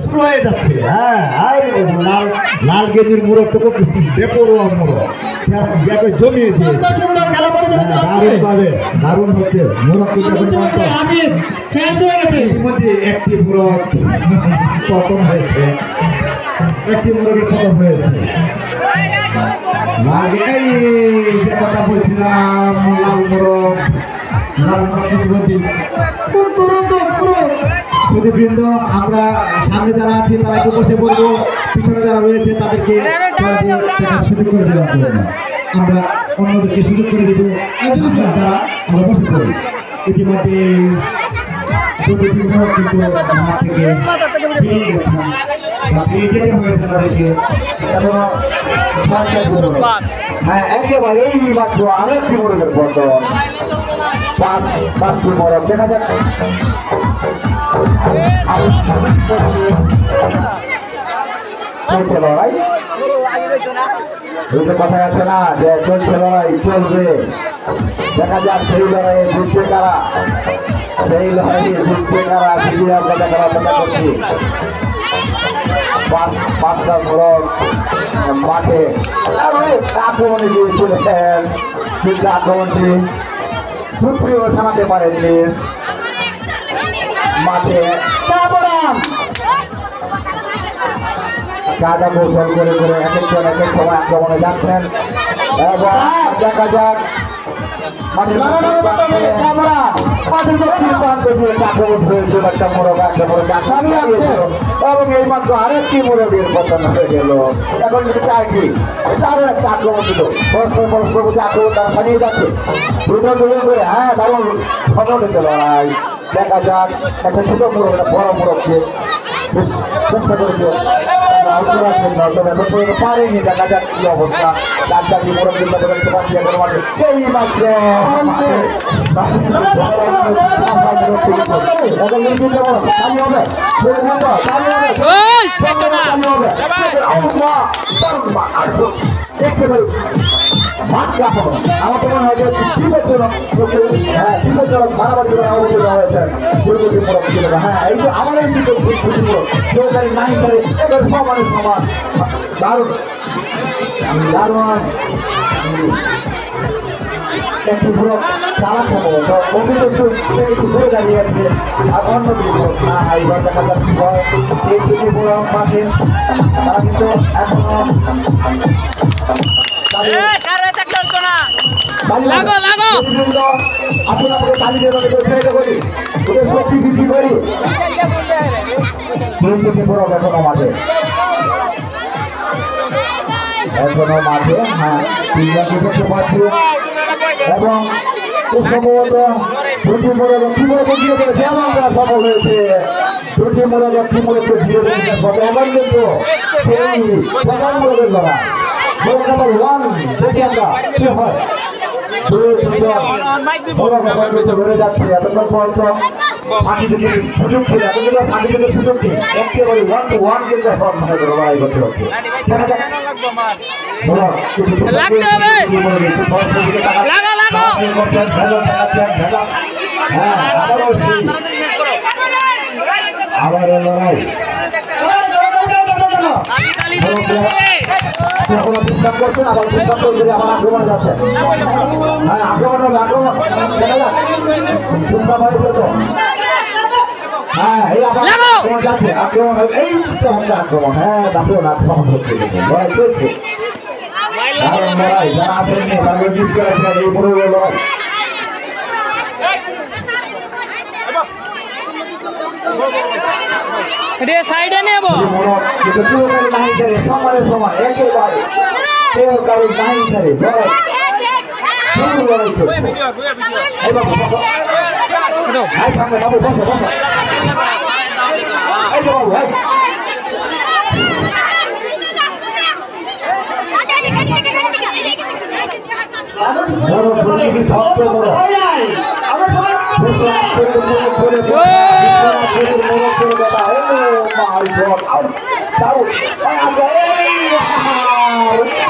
শুরু হয়ে যাচ্ছে। হ্যাঁ, আর লাল গেঞ্জির মুরগ তো খুব বেপরোয়া মুরগ, জমিয়ে দিয়ে দারুণ ভাবে দারুণ হচ্ছে মুরগ। ইতিমধ্যে একটি মুরগ পতন হয়েছে, একটি মুরগের পতন হয়েছে। এই যে কথা বলছিলাম, লাল মুরগ ইতিমধ্যে সুদীপবৃন্দ, আমরা সামনে যারা আছি তারা একটু বসে বলবো, পিছনে যারা রয়েছে তাদেরকে সুযোগ করে দেওয়ার জন্য আমরা অন্যদেরকে সুযোগ করে দেবো, তারা আমরা বসে পড়ি। ইতিমধ্যে হ্যাঁ, একেবারে এই মাত্র আরেকটি মোড়ের পতন, পাঁচটি মোড়ক দেখা যাচ্ছে। চলছে লড়াই, কথায় আছে না যে চলছে লড়াই চলবে, দেখা যাক সেই লড়াইয়ে জিতবে কারা, সেই লড়াইয়ে জিতবে কারা, সেটি আমরা দেখার অপেক্ষা করছি। পাঁচটা মোড়ক মাঠে আক্রমণে গিয়েছিলেন, কিন্তু আক্রমণটি সুপ্রিয় থামাতে পারেননি। মাঠে কাদা কৌশল করে করে এক এক সময় আক্রমণে যাচ্ছেন এবং দেখা যাক এবং এই মাত্র আরেকটি মোরগের পতন হয়ে গেল। এখন চায় কি তারও একটা আক্রমণ দিল, পরস্পর পরস্পর প্রতি আক্রমণ তারা ছাড়িয়ে যাচ্ছে দুজন দুজন করে। হ্যাঁ, দারুণ খবর দিতে লড়াই। দেখা যাক একটা ছোট মোরগ একটা বড় মোরগকে চেষ্টা করেছে পারেনি। দেখা যাক কি অবস্থা, চারটি মোরগ চিন্তা করে দেখতে পাচ্ছি এখন মাঠে এই মাত্র আমার তো মনে হয় যে মারামারি করে অবস্থা দেওয়া হয়েছে। হ্যাঁ, এই যে আমার এই কেউ গাড়ি নাই করে এবার সমানের সমান, দারুণ দারুণ একটু পুরো চালা সম্ভবত একটু ঘুরে দাঁড়িয়ে আছে। আর অন্য এইবার দেখা যাচ্ছে মাঠে তারা কিন্তু এখনো আপনাকে তালি দিয়ে উৎসাহিত করি, ওদের শক্তি বৃদ্ধি করি। এখনো মাঠে হ্যাঁ, তিনজনকে দেখতে পাচ্ছি এবং খুব সম্ভবত দুটি মোড়ক কি মোড়কে ঘিরে ফেলেছে এবং তারা সফল হয়েছে। দুটি মোড়ক একটি মোড়ককে ঘিরে ফেলেছে এবার কিন্তু সেই প্রধান মোড়কের লড়াই মোড়ক নাম্বার 1 দেখি আমরা কি হয়। ধরে যাচ্ছে এতক্ষণ পর্যন্ত সুযোগ ছিল, সুযোগ নেই, একেবারে 1-to-1 কিন্তু এখন লড়াই করতে হচ্ছে। আবারও লড়াই বিশ্রাম করছেন, আবার বিশ্রাম করে আবার আক্রমণে যাচ্ছে। হ্যাঁ, আক্রমণ হবে, আক্রমণ দেখা যাক বিশ্রাম হয়েছে তো। হ্যাঁ, এই আবার আক্রমণ যাচ্ছে, আক্রমণ হবে, এই আক্রমণ। হ্যাঁ, তারপরে আক্রমণ হচ্ছে, লড়াই চলছে, দারুণ লড়াই। যারা আসেননি তাদের মিস করেছিলেন এই বড় লড়াই। সাইডে নেব সময় সময় একেবারে কেউ কারো নাই ধরে লড়াই সামনে বাবু বসো বসো এই যে বাবু বড়